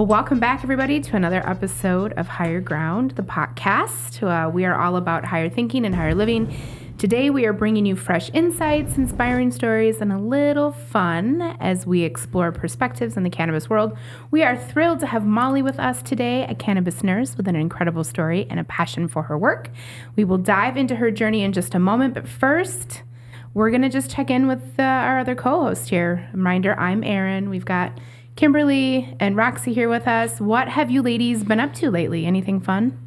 Well, welcome back, everybody, to another episode of Higher Ground, the podcast. We are all about higher thinking and higher living. Today, we are bringing you fresh insights, inspiring stories, and a little fun as we explore perspectives in the cannabis world. We are thrilled to have Molly with us today, a cannabis nurse with an incredible story and a passion for her work. We will dive into her journey in just a moment, but first, we're going to just check in with our other co-host here. Reminder, I'm Erin. We've got Kimberly and Roxxi here with us. What have you ladies been up to lately? Anything fun?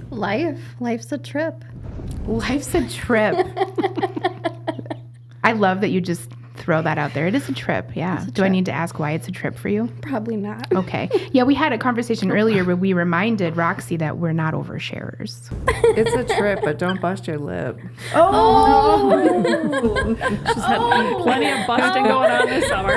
Life's a trip. Life's a trip. I love that you just throw that out there. It is a trip, yeah. Do I need to ask why it's a trip for you? Probably not. Okay. Yeah, we had a conversation earlier where we reminded Roxxi that we're not oversharers. It's a trip, but don't bust your lip. She's had plenty of busting going on this summer.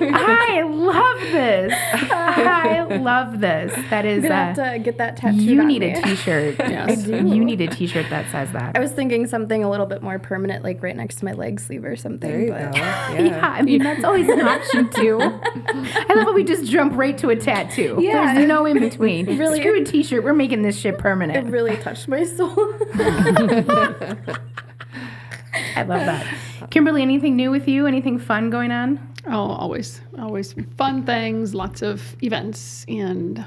I love this. I love this. That is... I'm going to have to get that tattooed You on need me. a t-shirt. Yes. I do. You need a t-shirt that says that. I was thinking something a little bit more permanent, like right next to my leg sleeve or something. There you but go. Yeah, I mean, that's always an option, too. I love how we just jump right to a tattoo. Yeah. There's no in between. Really- Screw a t-shirt. We're making this shit It permanent. really touched my soul. I love that. Kimberly, anything new with you? Anything fun going on? Oh, always fun things, lots of events, and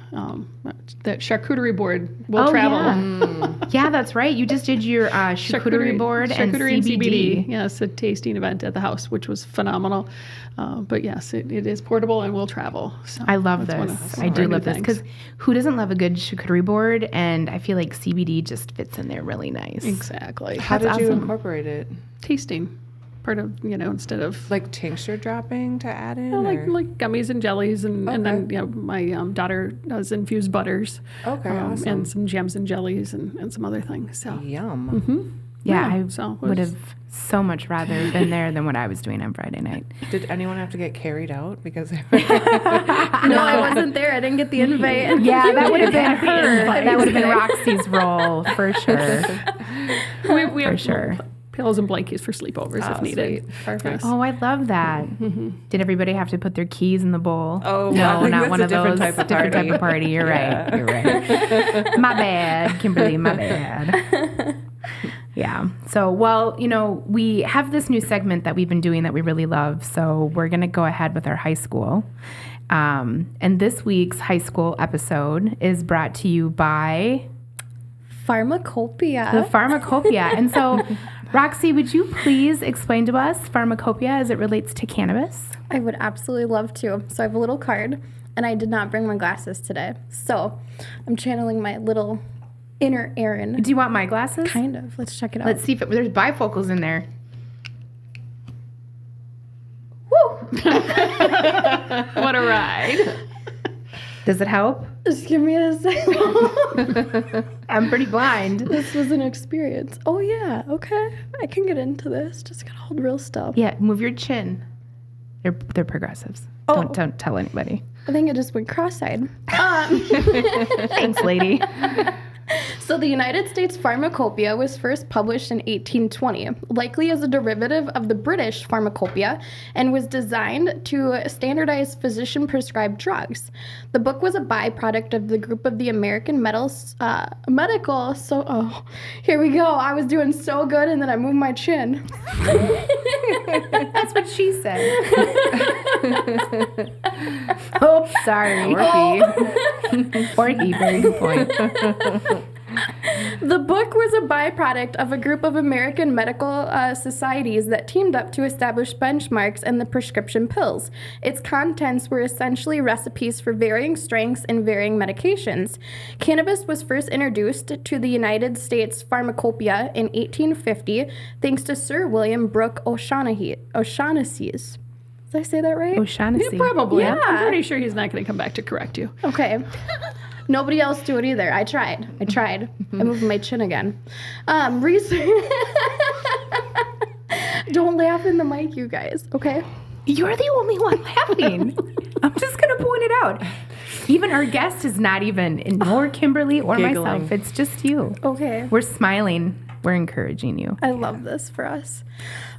the charcuterie board will travel. Yeah. Yeah, that's right. You just did your charcuterie board and Charcuterie CBD. Yes, a tasting event at the house, which was phenomenal. But yes, it is portable and will travel. So I love that's one this. of I our do new love this things. because who doesn't love a good charcuterie board? And I feel like CBD just fits in there really nice. Exactly. How did That's you awesome. incorporate it? Tasting. Part of, instead of Like tincture dropping to add in? like or? gummies and jellies, and then my daughter does infused butters, Okay, awesome. and some jams and jellies and some other things. So Yum. Yeah, I so it would was- have so much rather been there than what I was doing on Friday night. Did anyone have to get carried out? Because No, I wasn't there. I didn't get the invite. Yeah, that would have been her. invite. That would have been Roxy's role for sure. we For have sure. pillows and blankets for sleepovers if needed. sweet. Perfect. Oh, I love that. Did everybody have to put their keys in the bowl? Oh, I no, think not that's one a of different those. type of Different party. type of party. You're right. You're right. My bad, Kimberly. My bad. Yeah. So, well, we have this new segment that we've been doing that we really love. So we're going to go ahead with our high school. And this week's high school episode is brought to you by Pharmacopoeia. the Pharmacopoeia. And so, Roxy, would you please explain to us Pharmacopoeia as it relates to cannabis? I would absolutely love to. So I have a little card, and I did not bring my glasses today. So I'm channeling my little inner Erin. Do you want my glasses? Kind of. Let's check it out. Let's see if there's bifocals in there. What a ride. Does it help? Just give me a second. I'm pretty blind. This was an experience. Oh, yeah. Okay. I can get into this. Just gotta hold real still. Yeah, move your chin. They're progressives. Oh. Don't tell anybody. I think it just went cross-eyed. Thanks, lady. So the United States Pharmacopoeia was first published in 1820, likely as a derivative of the British Pharmacopoeia, and was designed to standardize physician-prescribed drugs. The book was a byproduct of the group of the American medical. So, oh, here we go. I was doing so good, and then I moved my chin. That's what she said. Oh, sorry. Orky, very good point. The book was a byproduct of a group of American medical societies that teamed up to establish benchmarks in the prescription pills. Its contents were essentially recipes for varying strengths and varying medications. Cannabis was first introduced to the United States Pharmacopoeia in 1850 thanks to Sir William Brooke O'Shaughnessy. Did I say that right? O'Shaughnessy. Probably. Yeah. I'm pretty sure he's not going to come back to correct you. Okay. Nobody else do it either. I tried. I moved my chin again. Research. Don't laugh in the mic, you guys. Okay. You're the only one laughing. I'm just going to point it out. Even our guest is not even, nor Kimberly or Giggling. myself. It's just you. Okay. We're smiling. We're encouraging you. I love this for us.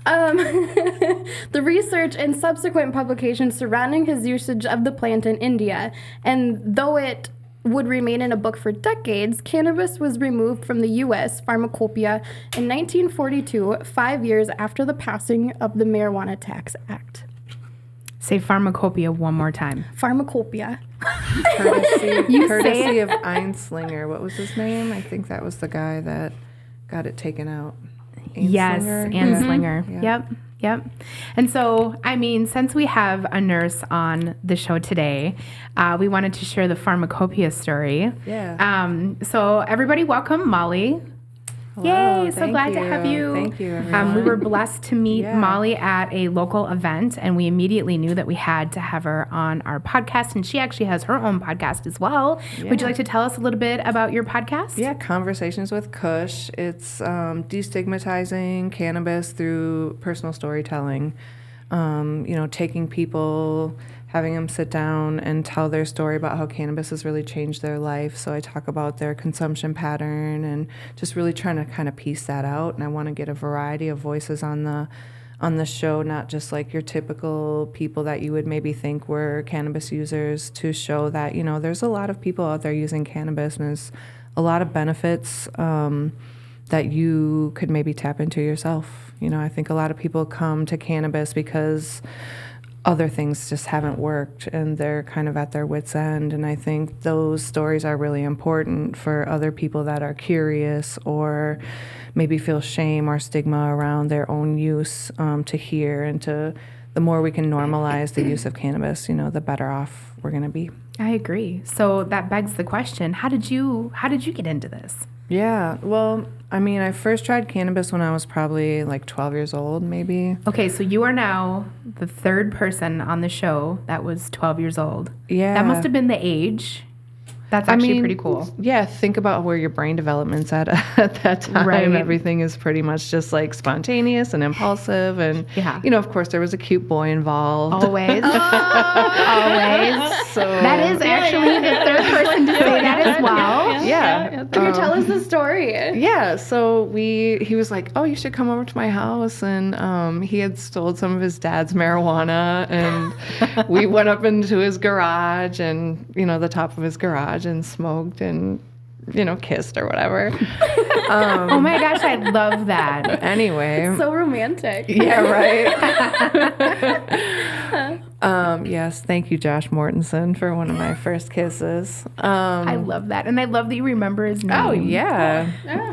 The research and subsequent publications surrounding his usage of the plant in India, and though it would remain in a book for decades, cannabis was removed from the U.S. pharmacopoeia in 1942, 5 years after the passing of the Marijuana Tax Act. Say pharmacopoeia one more time. Pharmacopoeia. Courtesy of Einslinger. What was his name? I think that was the guy that got it taken out. Yes, Anslinger. Yeah. Yep. And so, I mean, since we have a nurse on the show today, we wanted to share the pharmacopoeia story. Yeah. So everybody welcome Molly. Hello, Yay, so thank glad to have you. Thank you, everyone. We were blessed to meet Yeah. Molly at a local event, and we immediately knew that we had to have her on our podcast, and she actually has her own podcast as well. Would you like to tell us a little bit about your podcast? Yeah, Conversations with Kush. It's destigmatizing cannabis through personal storytelling. Taking people, having them sit down and tell their story about how cannabis has really changed their life. So I talk about their consumption pattern and just really trying to kind of piece that out. And I want to get a variety of voices on the show, not just like your typical people that you would maybe think were cannabis users, to show that, there's a lot of people out there using cannabis, and there's a lot of benefits that you could maybe tap into yourself. I think a lot of people come to cannabis because other things just haven't worked and they're kind of at their wits' end. And I think those stories are really important for other people that are curious or maybe feel shame or stigma around their own use, to hear. And the more we can normalize the use of cannabis, the better off we're going to be. I agree. So that begs the question, how did you get into this? Yeah, well, I first tried cannabis when I was probably like 12 years old, maybe. Okay, so you are now the third person on the show that was 12 years old. Yeah. That must have been the age. That's actually pretty cool. Yeah, think about where your brain development's at that time. Right. Everything is pretty much just like spontaneous and impulsive. And, of course, there was a cute boy involved. Always. Always. So That is actually the third person to say that as well. Yeah. Can you tell us the story? Yeah, so he was like, oh, you should come over to my house. And he had stole some of his dad's marijuana. And we went up into his garage and, the top of his garage and smoked and, kissed or whatever. Oh my gosh, I love that. Anyway. So romantic. Yeah, right. Yes, thank you, Josh Mortensen, for one of my first kisses. I love that. And I love that you remember his name. Oh, yeah.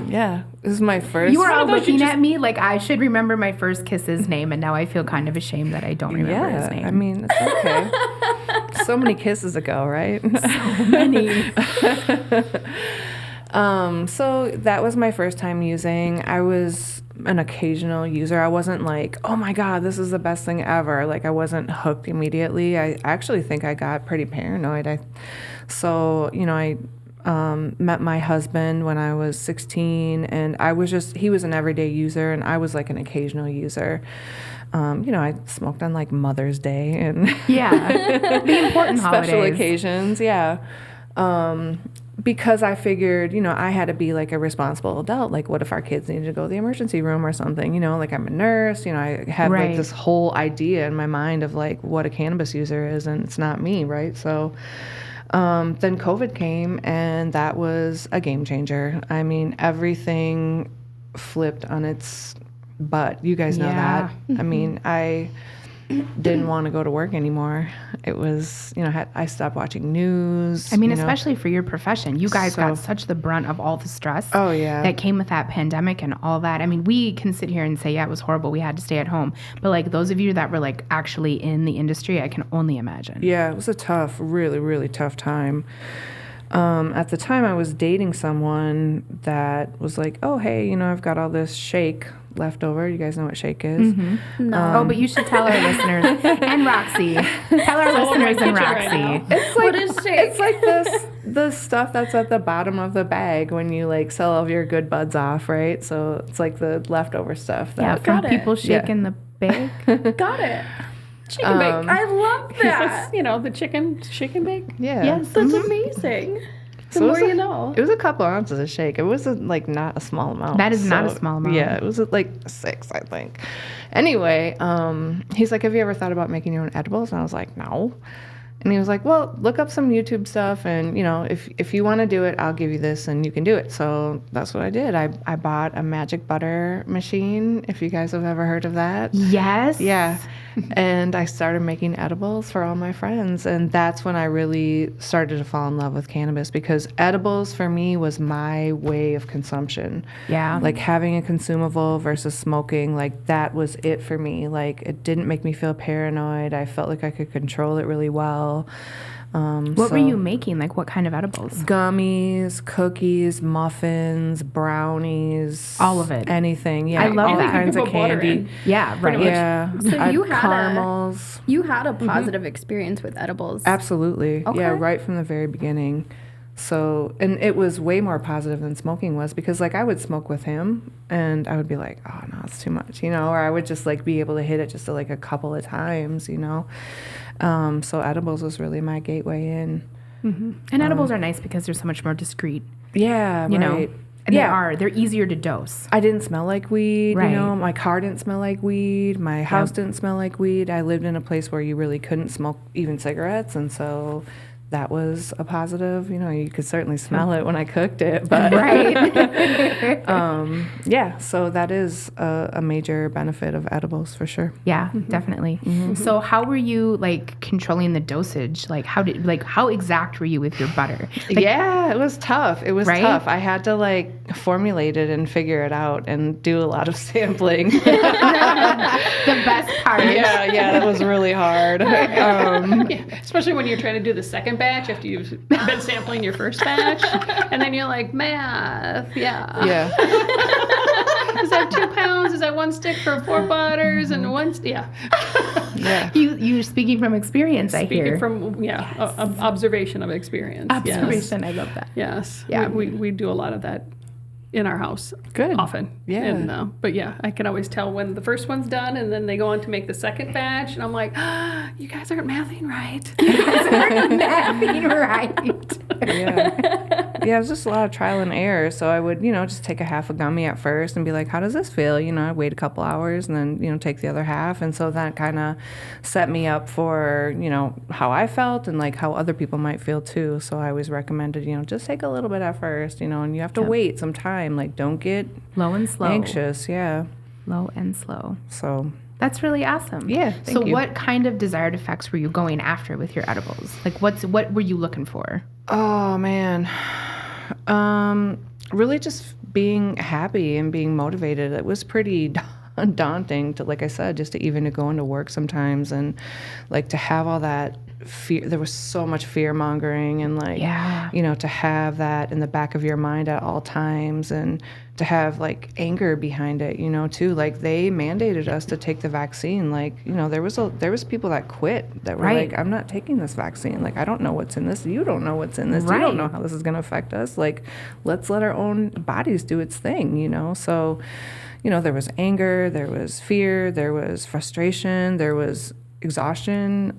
Yeah. This is my first. You were all looking at me like I should remember my first kiss's name, and now I feel kind of ashamed that I don't remember his name. It's okay. So many kisses ago, right? So many. So that was my first time using. I was an occasional user. I wasn't like, oh my God, this is the best thing ever. Like, I wasn't hooked immediately. I actually think I got pretty paranoid. I met my husband when I was 16, and he was an everyday user, and I was like an occasional user. I smoked on like Mother's Day and the important special holidays. occasions. Yeah. Because I figured, I had to be like a responsible adult. Like, what if our kids needed to go to the emergency room or something? Like, I'm a nurse. I had like this whole idea in my mind of like what a cannabis user is, and it's not me, right? So then COVID came, and that was a game changer. Everything flipped on its butt. You guys know that. I didn't want to go to work anymore. It was, I stopped watching news. Especially for your profession. You guys got such the brunt of all the stress that came with that pandemic and all that. We can sit here and say, yeah, it was horrible. We had to stay at home. But like those of you that were like actually in the industry, I can only imagine. Yeah, it was a really, really tough time. At the time, I was dating someone that was like, oh, hey, I've got all this shake left over. You guys know what shake is? Mm-hmm. No. But you should tell our listeners. And Roxxi. Tell our listeners and Roxxi. What is shake? It's like the stuff that's at the bottom of the bag when you like sell all of your good buds off, right? So it's like the leftover stuff. From people shaking the bag. Got it. Chicken bake. I love that. The chicken bake. Yeah. Yes. That's amazing. The more you know. It was a couple ounces of shake. It was like not a small amount. That is not a small amount. Yeah, it was like 6, I think. Anyway, he's like, have you ever thought about making your own edibles? And I was like, no. And he was like, well, look up some YouTube stuff, and, if you want to do it, I'll give you this, and you can do it. So that's what I did. I bought a magic butter machine, if you guys have ever heard of that. Yes. Yeah. And I started making edibles for all my friends. And that's when I really started to fall in love with cannabis, because edibles for me was my way of consumption. Yeah. Like having a consumable versus smoking, like that was it for me. Like it didn't make me feel paranoid. I felt like I could control it really well. What were you making? Like what kind of edibles? Gummies, cookies, muffins, brownies. All of it. Anything. Yeah. I love all that. kinds You of could put butter candy. in. Yeah, right. Yeah. So you had caramels. You had a positive experience with edibles. Absolutely. Okay. Yeah, right from the very beginning. So, and it was way more positive than smoking was, because like I would smoke with him and I would be like, oh no, it's too much, or I would just like be able to hit it just like a couple of times, So edibles was really my gateway in. Mm-hmm. And edibles are nice because they're so much more discreet, Yeah, you know. right. And Yeah. they're easier to dose. I didn't smell like weed, Right. My car didn't smell like weed. My house didn't smell like weed. I lived in a place where you really couldn't smoke even cigarettes, and so that was a positive. You could certainly smell it when I cooked it, but Right. yeah, so that is a major benefit of edibles for sure. Yeah, definitely. So how were you like controlling the dosage? Like how exact were you with your butter? Like, Yeah, it was tough. It was Right? tough. I had to like formulate it and figure it out and do a lot of sampling. the best part. Yeah, that was really hard. Yeah, especially when you're trying to do the second batch after you've been sampling your first batch, and then you're like, math, yeah. Yeah. Is that 2 pounds? Is that 1 stick for 4 butters and 1? Yeah. Yeah. You're speaking from experience, I hear. Speaking from observation of experience. Observation, I love that. Yes. Yeah. We do a lot of that in our house. Good. Often. Yeah. And, but yeah, I can always tell when the first one's done, and then they go on to make the second batch, and I'm like, you guys aren't mathing right. Mathing right. Yeah, it was just a lot of trial and error. So I would, just take a half a gummy at first and be like, how does this feel? I'd wait a couple hours and then, take the other half. And so that kind of set me up for, how I felt and like how other people might feel too. So I always recommended, just take a little bit at first, and you have to wait some time. Like, don't get Low and slow. anxious. Yeah. Low and slow. So That's really awesome. Yeah, So thank you. what kind of desired effects were you going after with your edibles? Like what were you looking for? Oh man. Really just being happy and being motivated. It was pretty daunting to, like I said, just to even to go into work sometimes and like to have all that fear. There was so much fear mongering and like, to have that in the back of your mind at all times and to have like anger behind it, too. Like they mandated us to take the vaccine. Like, there was people that quit that were like, I'm not taking this vaccine. Like, I don't know what's in this. You don't know what's in this. You don't know how this is going to affect us. Like, let's let our own bodies do its thing, So, there was anger, there was fear, there was frustration, there was exhaustion,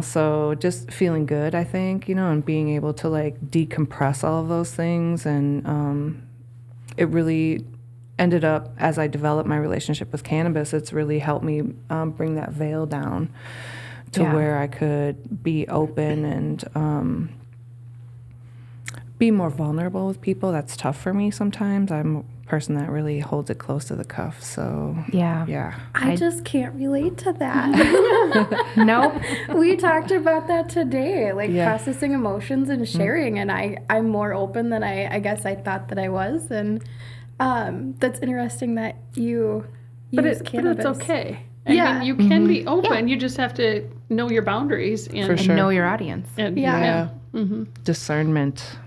so just feeling good, I think, and being able to like decompress all of those things. And it really ended up, as I developed my relationship with cannabis, it's really helped me bring that veil down to where I could be open and be more vulnerable with people. That's tough for me sometimes. I'm person that really holds it close to the cuff. So yeah. I just can't relate to that. Nope. We talked about that today, like processing emotions and sharing, and I'm more open than I guess I thought that I was, and that's interesting that you use cannabis. But it's okay. I mean, you can be open. You just have to know your boundaries and, For sure. And know your audience. and Discernment.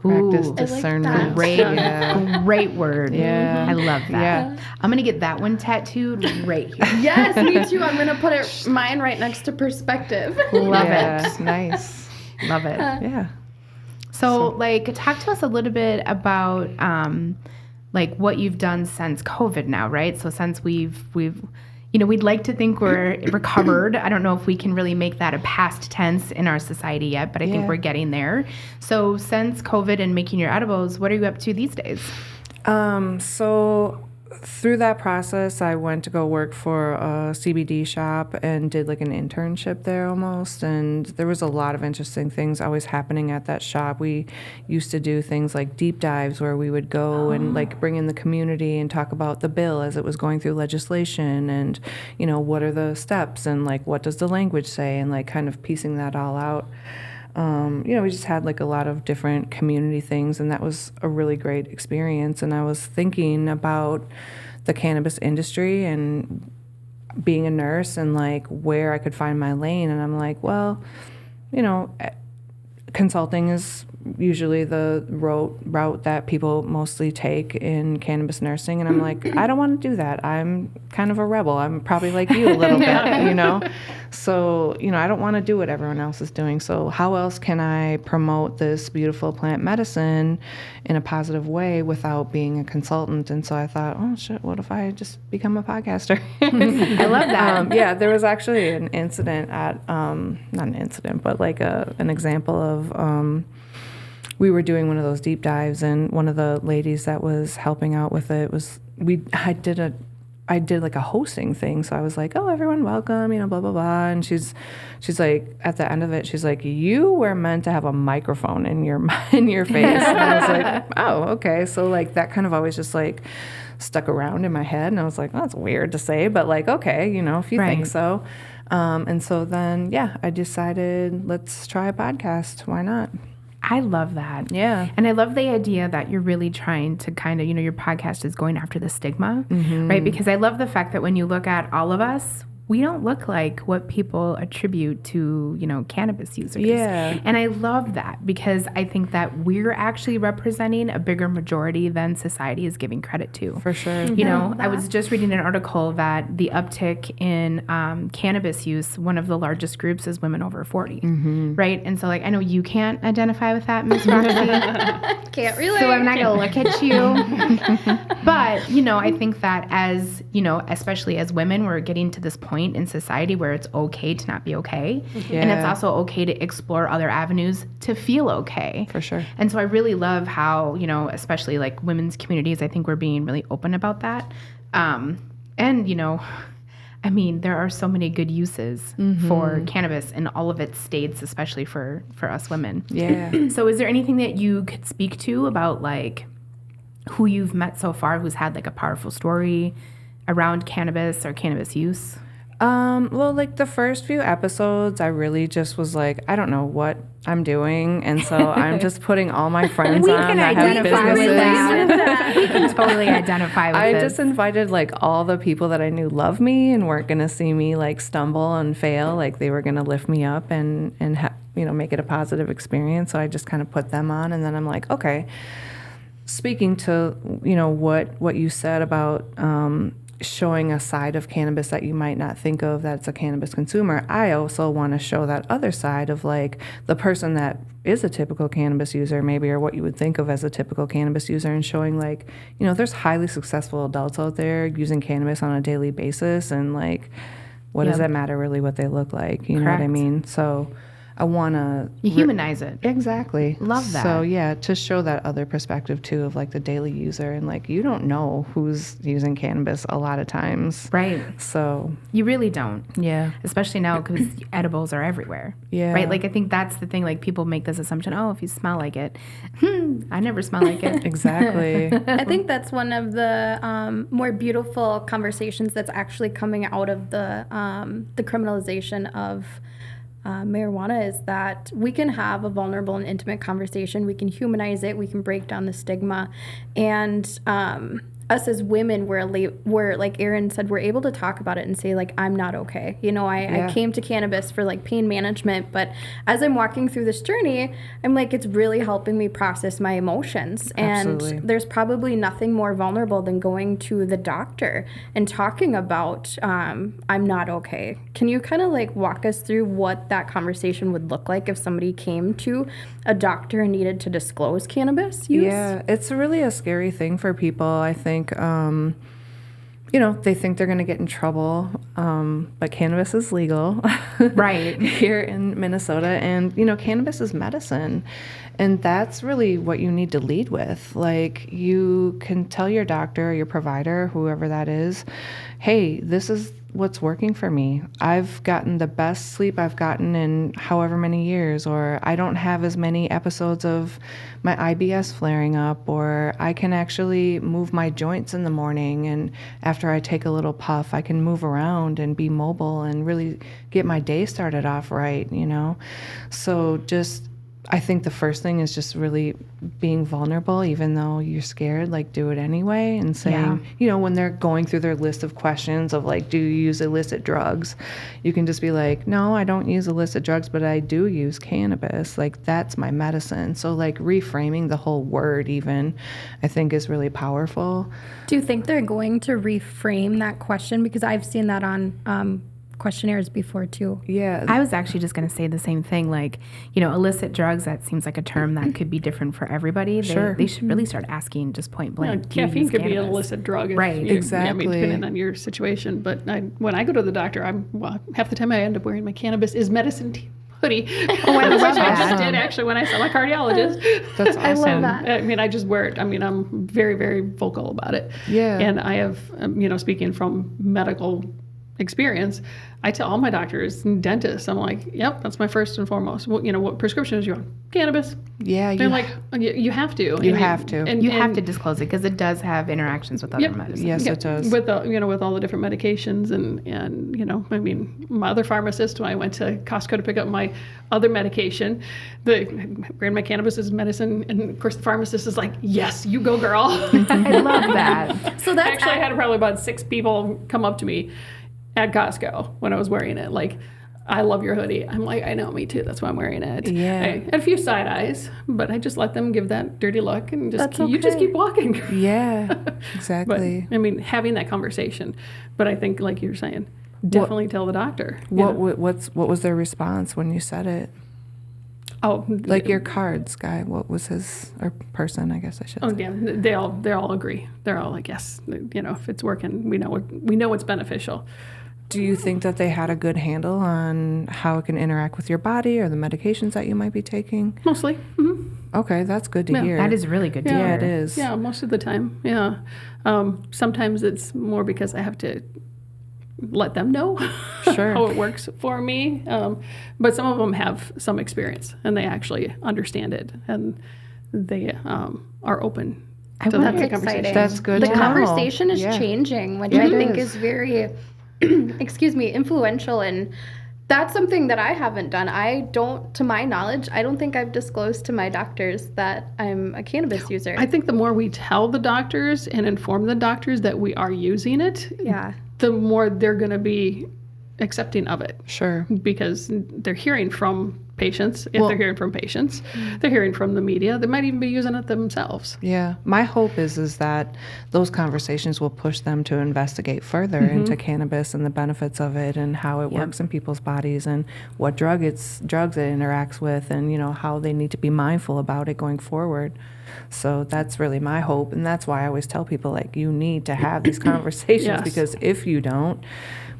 Ooh, Practice I like discernment. that. Great word. Yeah. I love that. Yeah. I'm going to get that one tattooed right here. Yes, me too. I'm gonna put mine right next to perspective. Love Yeah, it. nice. Love it. Yeah. So, like, talk to us a little bit about, like, what you've done since COVID now, right? So since we've we'd like to think we're recovered. I don't know if we can really make that a past tense in our society yet, but I think we're getting there. So since COVID and making your edibles, what are you up to these days? So through that process, I went to go work for a CBD shop and did like an internship there almost. And there was a lot of interesting things always happening at that shop. We used to do things like deep dives where we would go and like bring in the community and talk about the bill as it was going through legislation and, what are the steps and like what does the language say and like kind of piecing that all out. We just had like a lot of different community things, and that was a really great experience. And I was thinking about the cannabis industry and being a nurse and like where I could find my lane. And I'm like, well, consulting is usually the route that people mostly take in cannabis nursing. And I'm like, I don't want to do that. I'm kind of a rebel. I'm probably like you a little bit, So, I don't want to do what everyone else is doing. So how else can I promote this beautiful plant medicine in a positive way without being a consultant? And so I thought, oh, shit, what if I just become a podcaster? I love that. There was actually an incident at, not an incident, but like an example of, we were doing one of those deep dives, and one of the ladies that was helping out with it was, I did like a hosting thing. So I was like, oh, everyone welcome, blah, blah, blah. And she's like, at the end of it, she's like, you were meant to have a microphone in your face. And I was like, oh, okay. So like that kind of always just like stuck around in my head. And I was like, oh, that's weird to say, but like, okay, if you think so. And so then, I decided let's try a podcast. Why not? I love that. Yeah. And I love the idea that you're really trying to kind of, your podcast is going after the stigma, right? Because I love the fact that when you look at all of us, we don't look like what people attribute to, cannabis users. Yeah. And I love that because I think that we're actually representing a bigger majority than society is giving credit to. For sure. I was just reading an article that the uptick in cannabis use, one of the largest groups is women over 40, right? And so, I know you can't identify with that, Ms. Roxxi. Can't relate. So I'm not going to look at you. But, I think that as, especially as women, we're getting to this point in society where it's okay to not be okay. Yeah. And it's also okay to explore other avenues to feel okay. For sure. And so I really love how, especially like women's communities, I think we're being really open about that. There are so many good uses for cannabis in all of its states, especially for us women. Yeah. So is there anything that you could speak to about like who you've met so far who's had like a powerful story around cannabis or cannabis use? Well, like the first few episodes, I really just was like, I don't know what I'm doing. And so I'm just putting all my friends on that have businesses. We can totally identify with I this. just invited like all the people that I knew love me and weren't going to see me like stumble and fail. Like they were going to lift me up and make it a positive experience. So I just kind of put them on. And then I'm like, okay, speaking to, what you said about, showing a side of cannabis that you might not think of that's a cannabis consumer, I also want to show that other side of like the person that is a typical cannabis user maybe, or what you would think of as a typical cannabis user, and showing like, there's highly successful adults out there using cannabis on a daily basis, and like what does that matter really what they look like, you know what I mean? So I want to... You humanize it. Exactly. Love that. So, to show that other perspective, too, of, like, the daily user. And, like, you don't know who's using cannabis a lot of times. Right. So... You really don't. Yeah. Especially now because edibles are everywhere. Yeah. Right? Like, I think that's the thing. Like, people make this assumption, oh, if you smell like it. I never smell like it. Exactly. I think that's one of the more beautiful conversations that's actually coming out of the criminalization of... marijuana, is that we can have a vulnerable and intimate conversation. We can humanize it. We can break down the stigma. And us as women, we're like Erin said, we're able to talk about it and say, like, I'm not okay. I came to cannabis for like pain management, but as I'm walking through this journey, I'm like, it's really helping me process my emotions. Absolutely. And there's probably nothing more vulnerable than going to the doctor and talking about, I'm not okay. Can you kind of like walk us through what that conversation would look like if somebody came to a doctor and needed to disclose cannabis use? Yeah, it's really a scary thing for people, I think. they think they're going to get in trouble, but cannabis is legal Right. here in Minnesota. And, cannabis is medicine. And that's really what you need to lead with. Like, you can tell your doctor, your provider, whoever that is, hey, this is what's working for me. I've gotten the best sleep I've gotten in however many years, or I don't have as many episodes of my IBS flaring up, or I can actually move my joints in the morning, and after I take a little puff, I can move around and be mobile and really get my day started off right, So I think the first thing is just really being vulnerable, even though you're scared, like, do it anyway, and saying, when they're going through their list of questions of like, do you use illicit drugs? You can just be like, no, I don't use illicit drugs, but I do use cannabis. Like, that's my medicine. So like reframing the whole word even, I think is really powerful. Do you think they're going to reframe that question? Because I've seen that on questionnaires before too. Yeah. I was actually just going to say the same thing. Like, illicit drugs, that seems like a term that could be different for everybody. They should really start asking just point blank. Caffeine could be an illicit drug. Right. Exactly. Depending on your situation. But when I go to the doctor, half the time I end up wearing my cannabis is medicine hoodie. Oh, I love Which I that. just did actually when I saw my cardiologist. That's awesome. I love that. I just wear it. I'm very, very vocal about it. Yeah. And I have, speaking from medical experience, I tell all my doctors and dentists, I'm like, yep, that's my first and foremost. What prescription is you on? Cannabis. Yeah. They're like, you have to. You have to. You have to disclose it because it does have interactions with other medicines. Yes, it does. With with all the different medications and my other pharmacist, when I went to Costco to pick up my other medication, my cannabis is medicine, and of course the pharmacist is like, yes, you go, girl. I love that. So that's Actually, I had probably about 6 people come up to me at Costco when I was wearing it, like, I love your hoodie. I'm like, I know, me too. That's why I'm wearing it. Yeah. I had a few side eyes, but I just let them give that dirty look and you just keep walking. Yeah, exactly. But, having that conversation. But I think, like you're saying, definitely tell the doctor. What was their response when you said it? Oh, like your cards guy, what was his, or person, I guess I should say. Oh yeah, they all agree. They're all like, yes, if it's working, we know it's beneficial. Do you think that they had a good handle on how it can interact with your body or the medications that you might be taking? Mostly. Mm-hmm. Okay, that's good to hear. That is really good to hear. Yeah, it is. Yeah, most of the time. Yeah. Sometimes it's more because I have to let them know how it works for me. But some of them have some experience and they actually understand it and they are open to that That's conversation. exciting. That's good The to know. conversation is Yeah. changing, which Yeah, I it think is. is very, influential. And that's something that I haven't done. To my knowledge, I don't think I've disclosed to my doctors that I'm a cannabis user. I think the more we tell the doctors and inform the doctors that we are using it, the more they're going to be accepting of it. Sure. Because they're hearing from patients. If they're hearing from patients, they're hearing from the media. They might even be using it themselves. Yeah. My hope is that those conversations will push them to investigate further into cannabis and the benefits of it and how it works in people's bodies and what drugs it interacts with and, how they need to be mindful about it going forward. So that's really my hope. And that's why I always tell people, like, you need to have these conversations because if you don't,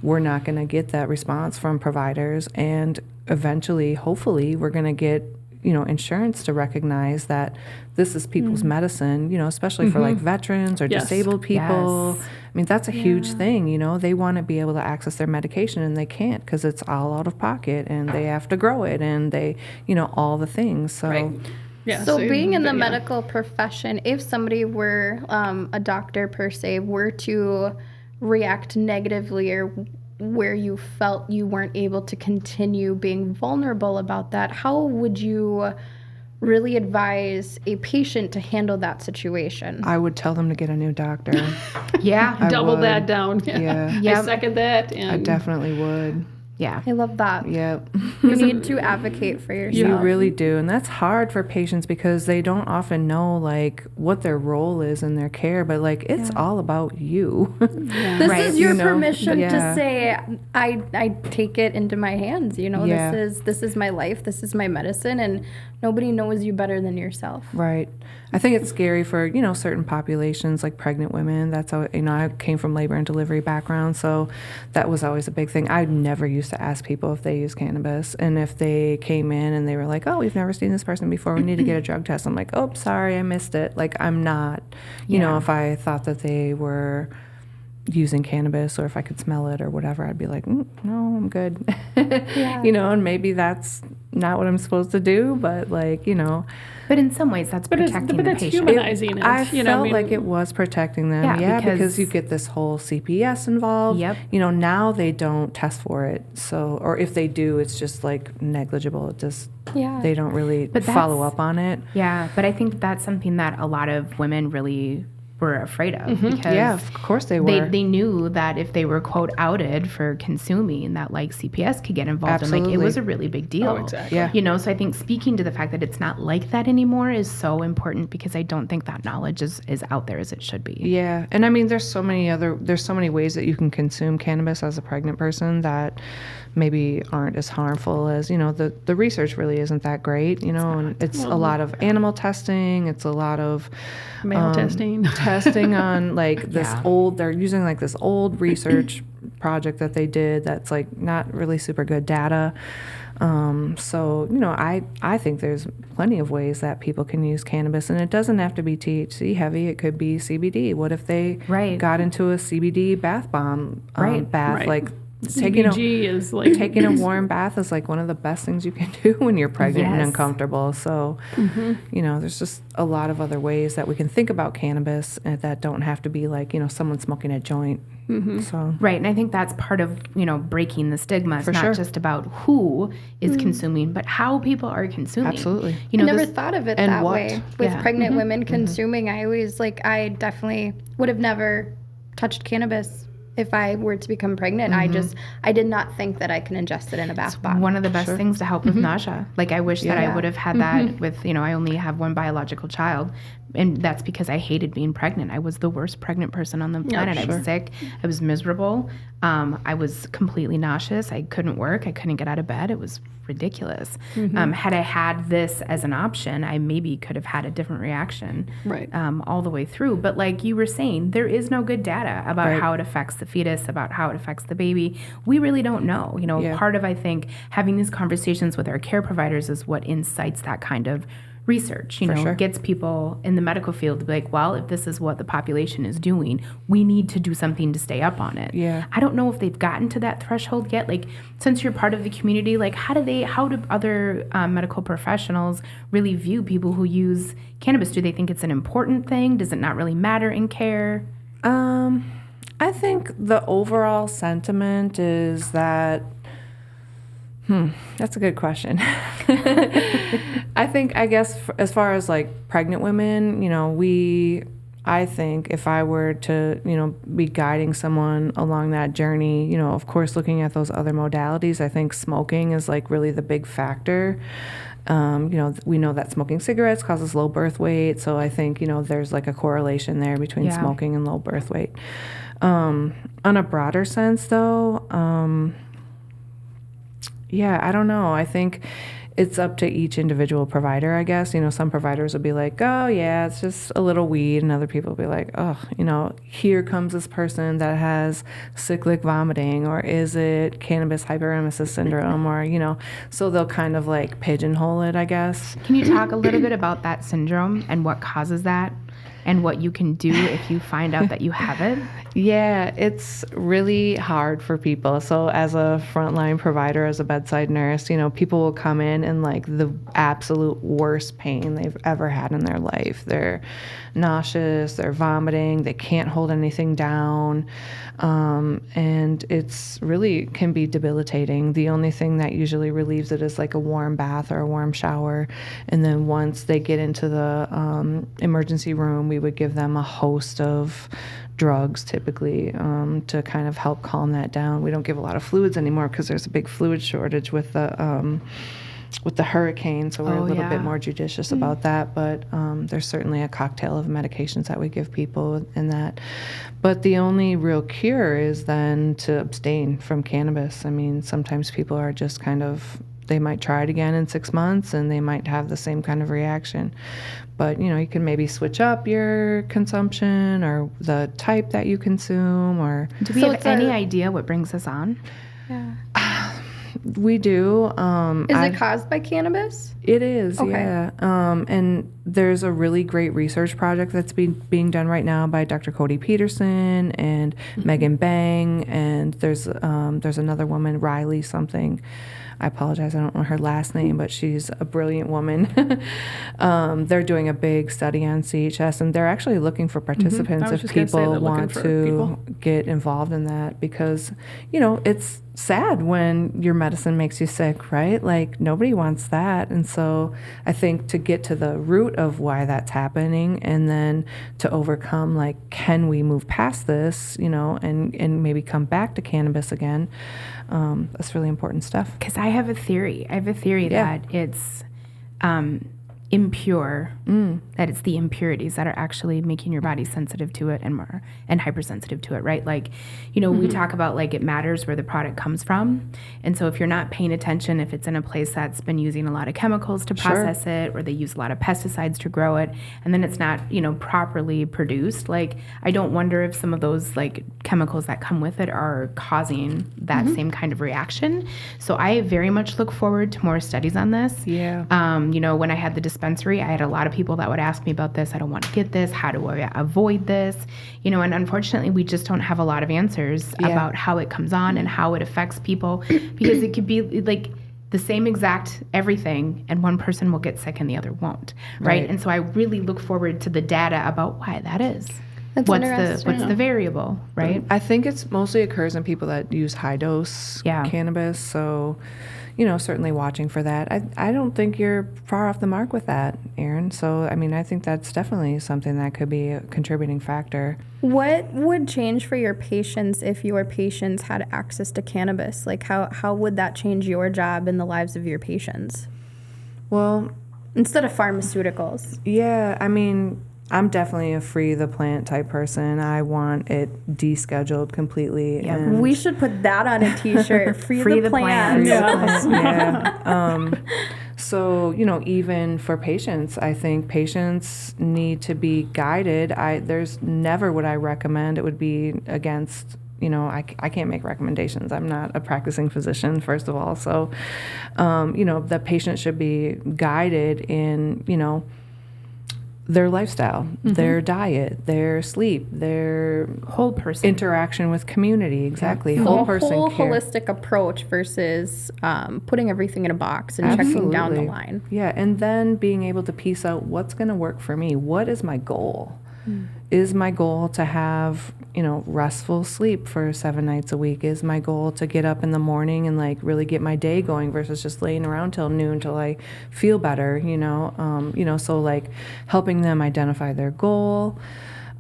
we're not going to get that response from providers. And eventually, hopefully, we're going to get, insurance to recognize that this is people's medicine, especially for like veterans or disabled people. Yes. I mean, that's a huge thing, they want to be able to access their medication and they can't because it's all out of pocket and they have to grow it and they, all the things. So. Right. Yeah, so being in the medical profession, if somebody were, a doctor per se, were to react negatively or where you felt you weren't able to continue being vulnerable about that, how would you really advise a patient to handle that situation? I would tell them to get a new doctor. Yeah. I double would. that down. Yeah. I second that. And I definitely would. Yeah. I love that. Yep. You need to advocate for yourself. You really do. And that's hard for patients because they don't often know like what their role is in their care, but like it's all about you. This Right. is your You know, permission yeah. to say, I take it into my hands. You know, Yeah. this is my life. This is my medicine, and nobody knows you better than yourself. Right. I think it's scary for, you know, certain populations like pregnant women. That's how, you know, I came from labor and delivery background, so that was always a big thing. I never used to ask people if they use cannabis, and if they came in and they were like, "Oh, we've never seen this person before. We need to get a drug test." I'm like, "Oh, sorry, I missed it." Like, I'm not, you know, if I thought that they were using cannabis or if I could smell it or whatever, I'd be like, no, I'm good. You know, and maybe that's not what I'm supposed to do, but like, you know. But in some ways, that's protecting the that's patient. humanizing it. I you know, felt I mean, like it was protecting them. Yeah, because because you get this whole CPS involved. Yep. You know, now they don't test for it. So, or if they do, it's just like negligible. It just, they don't really follow up on it. Yeah, but I think that's something that a lot of women really were afraid of because of course they were. They knew that if they were quote outed for consuming, that like CPS could get involved, and like it was a really big deal. Oh, exactly. Yeah. You know, so I think speaking to the fact that it's not like that anymore is so important because I don't think that knowledge is out there as it should be. Yeah, and I mean, there's so many ways that you can consume cannabis as a pregnant person that maybe aren't as harmful as, you know, the research really isn't that great, you know, and it's a lot of animal testing, it's a lot of male testing on like this they're using like this old research project that they did that's like not really super good data. So, you know, I think there's plenty of ways that people can use cannabis, and it doesn't have to be THC heavy. It could be CBD. What if they got into a CBD bath bomb bath? Like taking a warm bath is like one of the best things you can do when you're pregnant and uncomfortable. So, you know, there's just a lot of other ways that we can think about cannabis that don't have to be like, you know, someone smoking a joint. So Right, and I think that's part of, you know, breaking the stigma. It's not just about who is consuming, but how people are consuming. Absolutely. You know, I never thought of it that way. With pregnant women consuming, I definitely would have never touched cannabis if I were to become pregnant. I did not think that I can ingest it in a bath bomb. One of the best things to help with nausea. Like I wish that I would have had that with, you know, I only have one biological child, and that's because I hated being pregnant. I was the worst pregnant person on the planet. I was sick. I was miserable. I was completely nauseous. I couldn't work. I couldn't get out of bed. It was ridiculous. Had I had this as an option, I maybe could have had a different reaction all the way through. But like you were saying, there is no good data about how it affects the fetus, about how it affects the baby. We really don't know. You know, part of, I think, having these conversations with our care providers is what incites that kind of research, you know, gets people in the medical field to be like, well, if this is what the population is doing, we need to do something to stay up on it. Yeah. I don't know if they've gotten to that threshold yet. Like, since you're part of the community, like, how do other medical professionals really view people who use cannabis? Do they think it's an important thing? Does it not really matter in care? I think the overall sentiment is that that's a good question. I guess as far as like pregnant women, you know, I think if I were to, you know, be guiding someone along that journey, you know, of course, looking at those other modalities, I think smoking is like really the big factor. You know, we know that smoking cigarettes causes low birth weight. So I think, you know, there's like a correlation there between smoking and low birth weight. On a broader sense, though, I don't know. I think it's up to each individual provider, I guess. You know, some providers will be like, oh, yeah, it's just a little weed. And other people will be like, oh, you know, here comes this person that has cyclic vomiting, or is it cannabis hyperemesis syndrome, or, you know, so they'll kind of like pigeonhole it, I guess. Can you talk a little bit about that syndrome and what causes that? And what you can do if you find out that you have it? Yeah, it's really hard for people. So as a frontline provider, as a bedside nurse, you know, people will come in like the absolute worst pain they've ever had in their life. They're nauseous, they're vomiting, they can't hold anything down. And it's really can be debilitating. The only thing that usually relieves it is like a warm bath or a warm shower. And then once they get into the emergency room, we would give them a host of drugs typically to kind of help calm that down. We don't give a lot of fluids anymore because there's a big fluid shortage with the hurricane, so we're a little bit more judicious about that. But there's certainly a cocktail of medications that we give people in that. But the only real cure is then to abstain from cannabis. I mean, sometimes people are just kind of, they might try it again in 6 months and they might have the same kind of reaction. But, you can maybe switch up your consumption or the type that you consume. Or do we have any idea what brings us on? Yeah. We do. Is it caused by cannabis? It is, okay. Yeah. And there's a really great research project that's being done right now by Dr. Cody Peterson and Megan Bang, and there's another woman, Riley something. I apologize, I don't know her last name, but she's a brilliant woman. They're doing a big study on CHS, and they're actually looking for participants if people want to get involved in that, because, it's sad when your medicine makes you sick, right? Like, nobody wants that. And so I think to get to the root of why that's happening, and then to overcome, like, can we move past this, and maybe come back to cannabis again, that's really important stuff. Because I have a theory. That it's impure, that it's the impurities that are actually making your body sensitive to it and hypersensitive to it, right? Like, we talk about, like, it matters where the product comes from. And so if you're not paying attention, if it's in a place that's been using a lot of chemicals to process it, or they use a lot of pesticides to grow it, and then it's not, properly produced, like, I don't wonder if some of those, like, chemicals that come with it are causing that same kind of reaction. So I very much look forward to more studies on this. Yeah. When I had the dispensary, I had a lot of people that would ask me about this. I don't want to get this. How do I avoid this? And unfortunately, we just don't have a lot of answers about how it comes on and how it affects people, because it could be like the same exact everything, and one person will get sick and the other won't, right? And so I really look forward to the data about why that is. That's what's the variable, right? I think it's mostly occurs in people that use high dose cannabis. So, certainly watching for that. I don't think you're far off the mark with that, Erin. So, I mean, I think that's definitely something that could be a contributing factor. What would change for your patients if your patients had access to cannabis? Like, how would that change your job and the lives of your patients? Well, instead of pharmaceuticals. Yeah, I mean, I'm definitely a free the plant type person. I want it descheduled completely. Yeah, and we should put that on a t-shirt. Free the plant. Yeah. So, even for patients, I think patients need to be guided. There's never would I recommend it would be against, I can't make recommendations. I'm not a practicing physician, first of all. So, the patient should be guided in, their lifestyle, their diet, their sleep, their whole person interaction with community. Exactly. Whole care. Holistic approach versus putting everything in a box and checking down the line. Yeah. And then being able to piece out what's going to work for me. What is my goal? Is my goal to have, restful sleep for 7 nights a week? Is my goal to get up in the morning and, like, really get my day going versus just laying around till noon till I feel better, so, like, helping them identify their goal,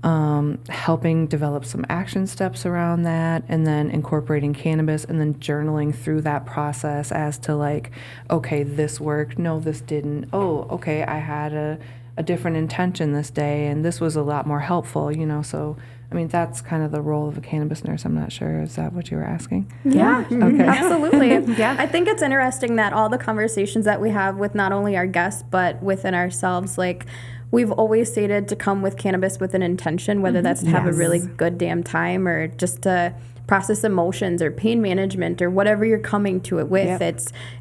helping develop some action steps around that, and then incorporating cannabis and then journaling through that process as to, like, okay, this worked. No, this didn't. Oh, okay, I had a different intention this day, and this was a lot more helpful, so, I mean, that's kind of the role of a cannabis nurse. I'm not sure. Is that what you were asking? Yeah. Okay. Absolutely. Yeah. I think it's interesting that all the conversations that we have with not only our guests, but within ourselves, like, we've always stated to come with cannabis with an intention, whether that's to have a really good damn time or just to process emotions or pain management or whatever you're coming to it with.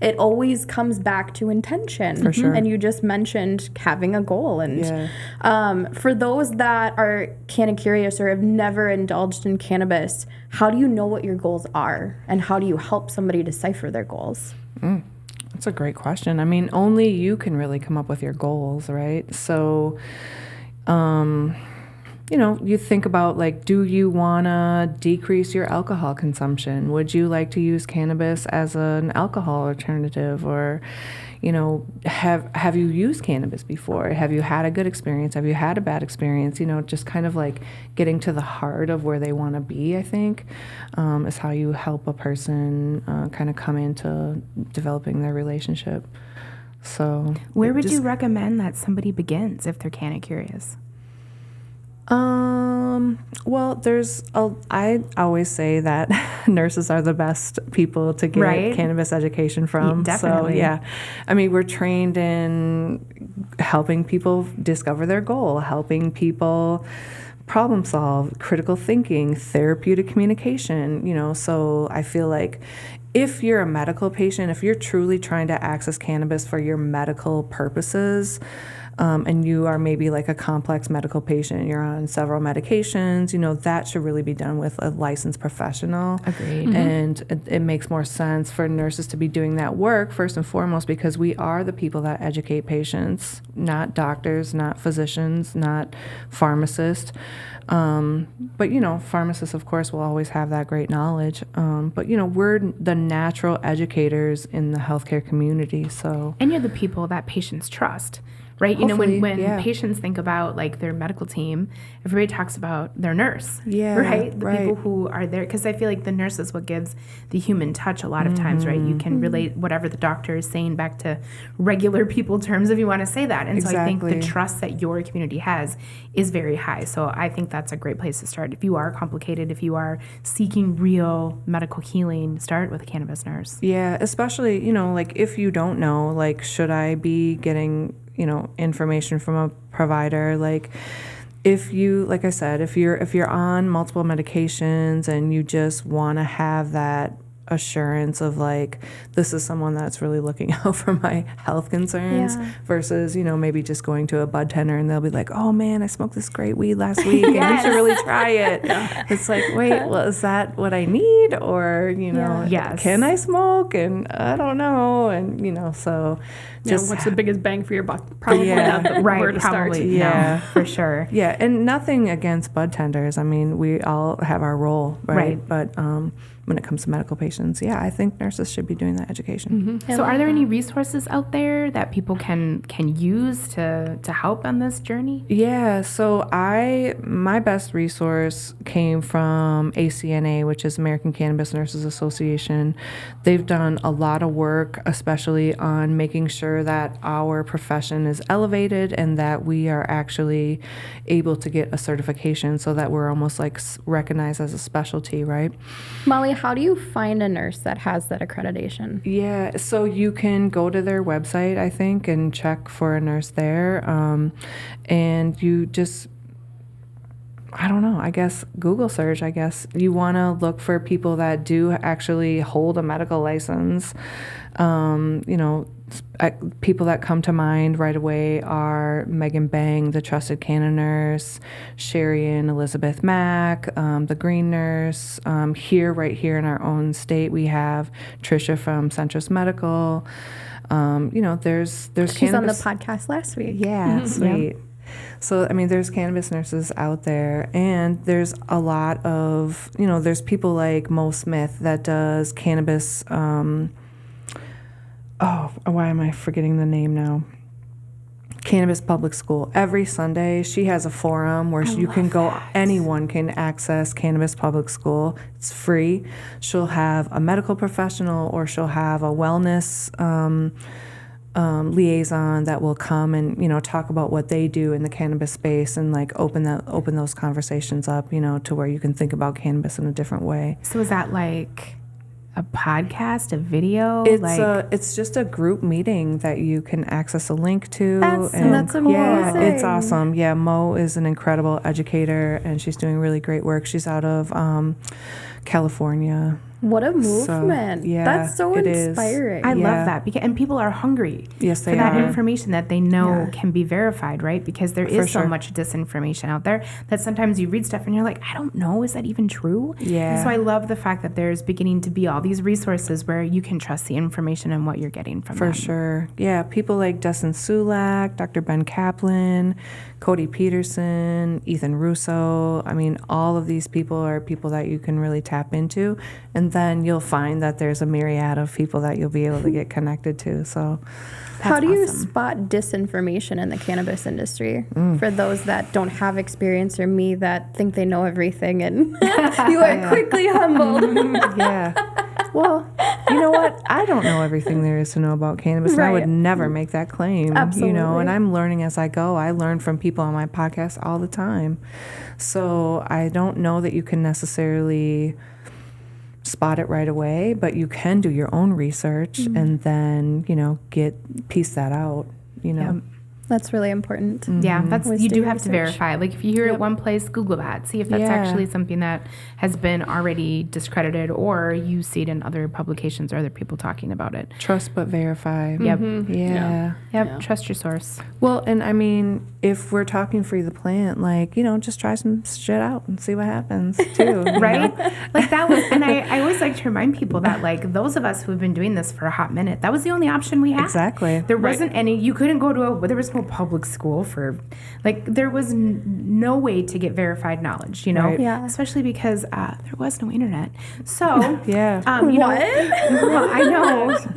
It always comes back to intention. For sure. And you just mentioned having a goal. And for those that are kind of curious or have never indulged in cannabis, how do you know what your goals are? And how do you help somebody decipher their goals? That's a great question. I mean, only you can really come up with your goals, right? So, you think about like, do you want to decrease your alcohol consumption? Would you like to use cannabis as an alcohol alternative? Or, have you used cannabis before? Have you had a good experience? Have you had a bad experience? Just kind of like getting to the heart of where they want to be, I think, is how you help a person kind of come into developing their relationship. So where would you recommend that somebody begins if they're kind of curious? Well, I always say that nurses are the best people to get cannabis education from. Definitely. So, yeah. I mean, we're trained in helping people discover their goal, helping people problem solve, critical thinking, therapeutic communication, so I feel like if you're a medical patient, if you're truly trying to access cannabis for your medical purposes, and you are maybe like a complex medical patient, you're on several medications, that should really be done with a licensed professional. Agreed. Mm-hmm. And it makes more sense for nurses to be doing that work first and foremost, because we are the people that educate patients, not doctors, not physicians, not pharmacists. But pharmacists, of course, will always have that great knowledge. But we're the natural educators in the healthcare community. So, and you're the people that patients trust, right? Hopefully, when patients think about like their medical team, everybody talks about their nurse, right? The people who are there, because I feel like the nurse is what gives the human touch a lot of times, right? You can relate whatever the doctor is saying back to regular people terms, if you want to say that. And so I think the trust that your community has is very high. So I think that's a great place to start. If you are complicated, if you are seeking real medical healing, start with a cannabis nurse. Yeah, especially, like if you don't know, like, should I be getting information from a provider? Like, if you, like I said, if you're on multiple medications and you just want to have that assurance of like, this is someone that's really looking out for my health concerns versus, maybe just going to a bud tender and they'll be like, oh man, I smoked this great weed last week and you should really try it. It's like, wait, well, is that what I need? Or, can I smoke? And I don't know. And, so just what's the biggest bang for your buck? Probably not the where to start. Yeah, for sure. Yeah, and nothing against bud tenders. I mean, we all have our role, right? But when it comes to medical patients, I think nurses should be doing that education. Mm-hmm. So are there any resources out there that people can use to help on this journey? Yeah, so my best resource came from ACNA, which is American Cannabis Nurses Association. They've done a lot of work, especially on making sure that our profession is elevated and that we are actually able to get a certification so that we're almost like recognized as a specialty, right? Molly, how do you find a nurse that has that accreditation? Yeah, so you can go to their website, I think, and check for a nurse there. And you just, I don't know, I guess Google search, I guess. You want to look for people that do actually hold a medical license. People that come to mind right away are Megan Bang, the Trusted Canon Nurse, Sherry and Elizabeth Mack, the Green Nurse. Right here in our own state, we have Trisha from Centris Medical. There's She's cannabis on the podcast last week. Yeah, sweet. So, I mean, there's cannabis nurses out there, and there's a lot of, there's people like Mo Smith that does cannabis. Why am I forgetting the name now? Cannabis Public School. Every Sunday, she has a forum where you can go, anyone can access Cannabis Public School. It's free. She'll have a medical professional or she'll have a wellness liaison that will come and, talk about what they do in the cannabis space and like open those conversations up, to where you can think about cannabis in a different way. So is that like a podcast, a video? It's just a group meeting that you can access a link to. That's amazing. Yeah, it's awesome. Yeah, Mo is an incredible educator, and she's doing really great work. She's out of California. What a movement. That's so inspiring. I love that. And people are hungry for that information that they know can be verified, right? Because there is so much disinformation out there that sometimes you read stuff and you're like, I don't know, is that even true? Yeah. So I love the fact that there's beginning to be all these resources where you can trust the information and what you're getting from them. For sure. Yeah, people like Dustin Sulak, Dr. Ben Kaplan, Cody Peterson, Ethan Russo. I mean, all of these people are people that you can really tap into. And then you'll find that there's a myriad of people that you'll be able to get connected to. So how do you spot disinformation in the cannabis industry for those that don't have experience or me that think they know everything and you are quickly humbled? Well, you know what? I don't know everything there is to know about cannabis. And I would never make that claim. Absolutely. You know, and I'm learning as I go. I learn from people on my podcast all the time. So I don't know that you can necessarily spot it right away, but you can do your own research and then, you know, piece that out, you know. That's really important. Yeah, you do have to verify. Like if you hear it one place, Google that. See if that's actually something that has been already discredited or you see it in other publications or other people talking about it. Trust but verify. Yep. Yeah. Trust your source. Well, and I mean, if we're talking free the plant, like, you know, just try some shit out and see what happens too. Right? Like that was, and I always like to remind people that like those of us who've been doing this for a hot minute, that was the only option we had. Exactly. There wasn't any, you couldn't go to there was no public school for, like there was no way to get verified knowledge, you know? Right. Yeah. Especially because there was no internet. So, you what? know, well,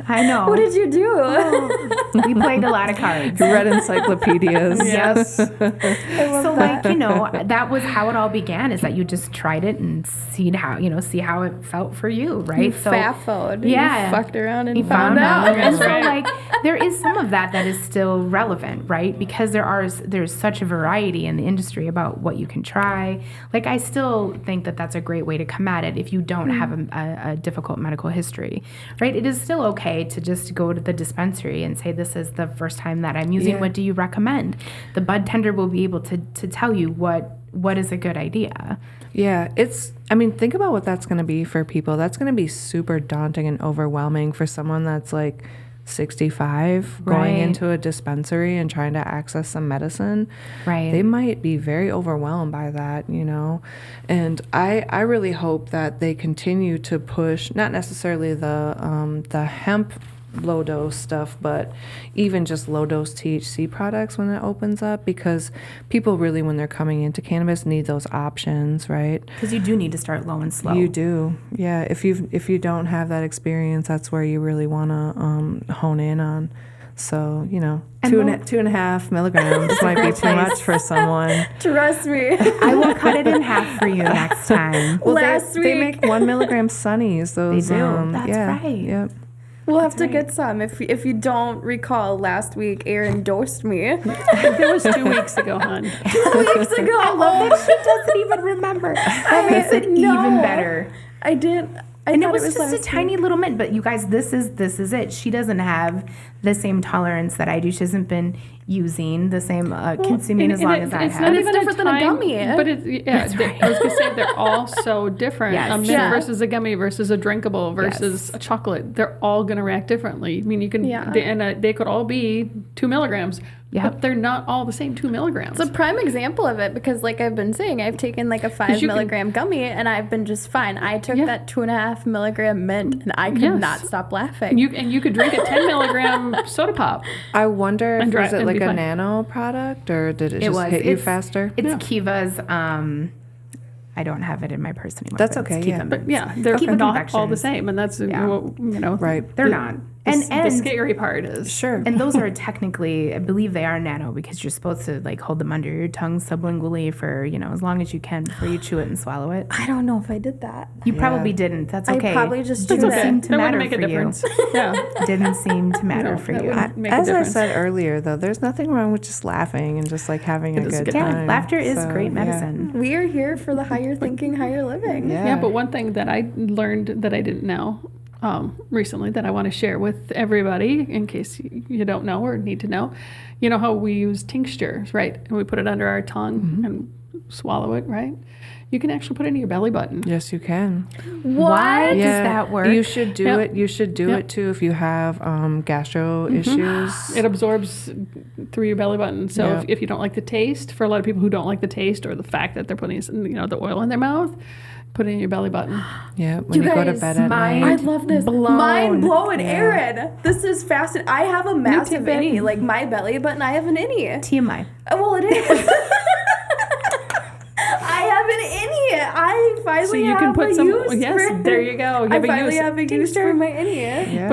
I know. What did you do? We played a lot of cards. Read encyclopedias. Yes. So like, you know, that was how it all began, is that you just tried it and see how it felt for you, right? You faffled. Yeah. You fucked around and You found out. And so like there is some of that is still relevant, right? Because there's such a variety in the industry about what you can try. Like I still think that that's a great way to come at it if you don't have a difficult medical history, right? It is still okay to just go to the dispensary and say, this is the first time that I'm using, what do you recommend? The bud tender will be able to tell you what is a good idea. Yeah, think about what that's going to be for people. That's going to be super daunting and overwhelming for someone that's like 65 going into a dispensary and trying to access some medicine. Right. They might be very overwhelmed by that, you know. And I really hope that they continue to push, not necessarily the hemp low dose stuff, but even just low dose THC products when it opens up, because people really, when they're coming into cannabis, need those options, right? Because you do need to start low and slow. You do, yeah. If you don't have that experience, that's where you really want to hone in on. So, you know, 2.5 milligrams might be too much for someone. Trust me. I will cut it in half for you next time. Well, they make 1 milligram sunnies. Those, they do. That's right. Yep. We'll have to get some. If you don't recall, last week Erin dosed me. It was 2 weeks ago, hon. 2 weeks ago. I love that she doesn't even remember. That makes it even better. I did. And it was just a tiny little mint, but you guys, this is it. She doesn't have the same tolerance that I do. She hasn't been using the same consuming as long as I have. It's different than a gummy. But I was going to say they're all so different. Yes. A mint versus a gummy versus a drinkable versus a chocolate. They're all going to react differently. I mean, you can, they could all be 2 milligrams. Yeah. But they're not all the same 2 milligrams. It's a prime example of it because, like I've been saying, I've taken like a 5 milligram gummy and I've been just fine. I took that 2.5 milligram mint and I could not stop laughing. You could drink a 10 milligram soda pop. I wonder if was it like a nano product or did it just hit you faster? It's Kiva's. I don't have it in my purse anymore. That's okay. Yeah, but they're not all the same, and that's right. They're not. And the scary part is sure. And those are technically, I believe they are nano because you're supposed to like hold them under your tongue sublingually for as long as you can before you chew it and swallow it. I don't know if I did that. You probably didn't. That's okay. I probably just didn't seem to that matter make for a difference. you. Yeah, didn't seem to matter for you. As I said earlier, though, there's nothing wrong with just laughing and just like having a good time. Yeah, laughter is great medicine. We are here for the higher thinking, higher living. Yeah, but one thing that I learned that I didn't know recently that I want to share with everybody in case you don't know or need to know. You know how we use tinctures, right? And we put it under our tongue and swallow it, right? You can actually put it in your belly button. Yes, you can. What? Does that work? You should do it. You should do it too if you have gastro issues. It absorbs through your belly button. So if you don't like the taste, for a lot of people who don't like the taste or the fact that they're putting the oil in their mouth, put it in your belly button. Yeah, when you go to bed at night. I love this. Mind blowing, Erin. This is fascinating. I have a massive innie. Like my belly button, I have an innie. TMI. Well, it is. I have an innie. I finally have a use. Yes, there you go. I finally have a use for my innie. Yeah.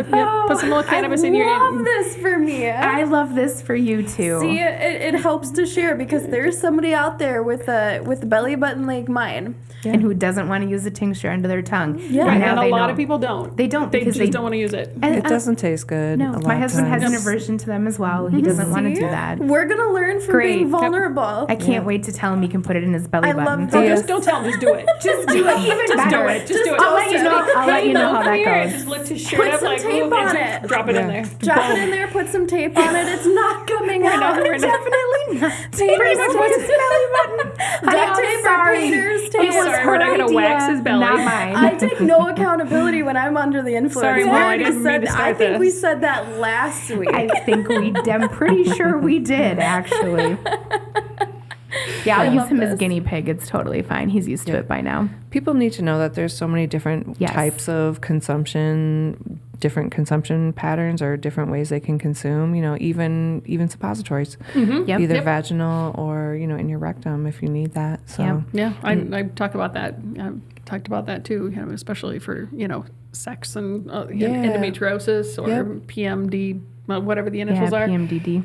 Put some little cannabis in your. I love this for me. I love this for you too. See, it helps to share because there's somebody out there with a belly button like mine. And who doesn't want to use a tincture under their tongue. Yeah. Right, and a lot of people don't. They don't They because just don't want to use it. And, It doesn't taste good. No, my husband has an aversion to them as well. He doesn't want to do that. We're going to learn from being vulnerable. I can't wait to tell him he can put it in his belly button. love So just don't tell them. Just do it. Just do it. Even better. Just do it. I'll let you know. I'll let you know how that goes. Just lift his shirt Put up some like, tape on it. Drop it in there. Drop it in there, put some tape on it. It's not coming out. Definitely not. Pretty much what's his belly button. Duct tape or painter's tape. Sorry, we're not going to wax his belly. Not mine. I take no accountability when I'm under the influence. Sorry, Mom, I didn't mean to start I think this. we said that last week. I'm pretty sure we did, actually. Yeah, I'll use him as guinea pig. It's totally fine. He's used to it by now. People need to know that there's so many different types of consumption, different consumption patterns or different ways they can consume, even suppositories, either vaginal or, in your rectum if you need that. So I talk about that. I've talked about that too, especially for, sex and endometriosis or PMD, whatever the initials are. PMDD.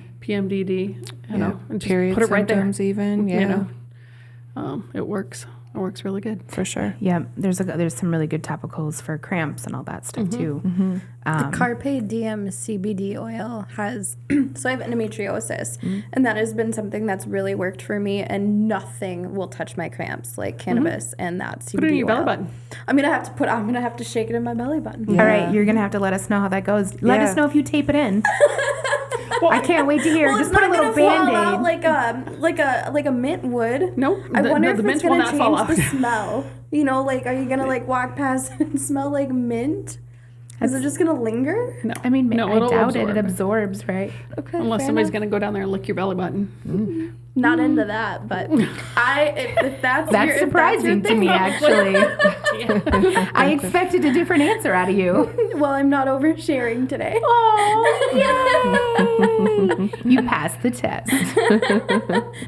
and just period put it right symptoms there. Even, it works. It works really good. For sure. Yeah, there's some really good topicals for cramps and all that stuff too. The Carpe Diem CBD oil has, so I have endometriosis, and that has been something that's really worked for me, and nothing will touch my cramps like cannabis and that CBD Put it in your oil. belly button. I'm gonna have to shake it in my belly button. All right, you're gonna have to let us know how that goes. Let us know if you tape it in. I can't wait to hear. Well, Just it's put a not little gonna fall out Band-Aid. like a mint would. Nope. I wonder if the it's mint will gonna not fall change out. the smell. Are you gonna walk past and smell like mint? Is it just gonna linger? No. I mean, no, I it'll doubt absorb. it absorbs, right? Okay. Unless fair somebody's enough. going to go down there and lick your belly button. Not into that, but if that's That's your, surprising to me, actually. I expected a different answer out of you. Well, I'm not oversharing today. Oh, yay! You passed the test.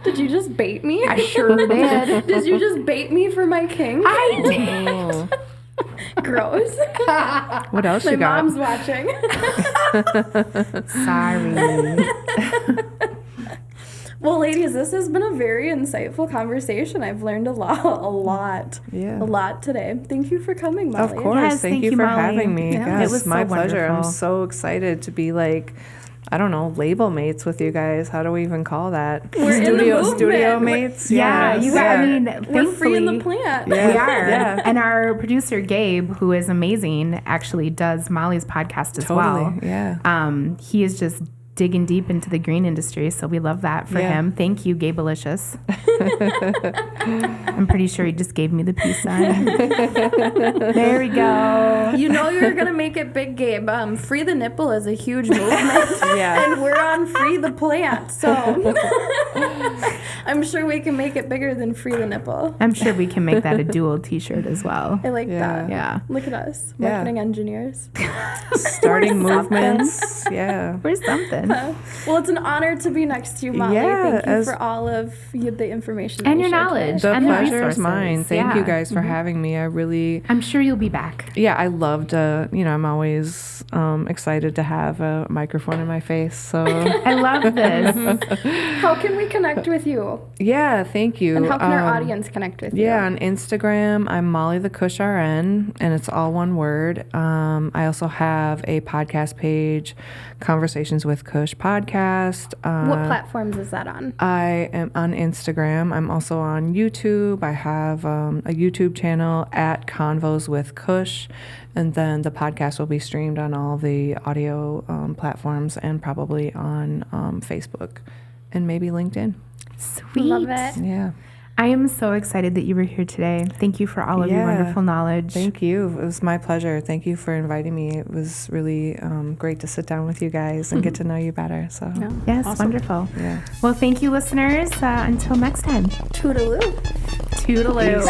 Did you just bait me? I sure did. Did you just bait me for my king? I did. Gross. What else My you got? mom's watching. Sorry. Well, ladies, this has been a very insightful conversation. I've learned a lot today. Thank you for coming, Molly. Of course. Yes, thank you for Molly. having me. Yeah. Yes, It was so my pleasure. I'm wonderful. so excited to be label mates with you guys. How do we even call that? We're in the movement. Studio mates? Yeah, Yes. you got, I mean, We're free in the thankfully, plant. we Yeah. are. Yeah. And our producer, Gabe, who is amazing, actually does Molly's podcast as well. Totally, yeah. He is just digging deep into the green industry, so we love that for him. Thank you, Gabealicious. I'm pretty sure he just gave me the peace sign. There we go. You know you're gonna make it big, Gabe. Free the nipple is a huge movement. Yeah. And we're on Free the Plant, so I'm sure we can make it bigger than Free the Nipple. I'm sure we can make that a dual t-shirt as well. I like that. Yeah. Look at us, Yeah. marketing engineers. Starting movements. Yeah. Or something. Well, it's an honor to be next to you, Molly. Yeah, Thank you for all of the information And that your you shared knowledge. today. The And the pleasure is resources. mine. Thank Yeah. you guys for having me. I really, I'm sure you'll be back. I loved, I'm always excited to have a microphone in my face. So, I love this. How can we connect with you? yeah, thank you. And how can our audience connect with you? Yeah, on Instagram, I'm Molly the Kush RN, and it's all one word. I also have a podcast page, Conversations with Kush podcast. What platforms is that on? I am on Instagram. I'm also on YouTube. I have a YouTube channel at Convos with Kush, and then the podcast will be streamed on all the audio platforms and probably on Facebook and maybe LinkedIn. Sweet. Love it. Yeah. I am so excited that you were here today. Thank you for all of your wonderful knowledge. Thank you. It was my pleasure. Thank you for inviting me. It was really great to sit down with you guys and get to know you better. So yes, awesome. Wonderful. Yeah. Well, thank you, listeners. Until next time. Toodaloo. Toodaloo.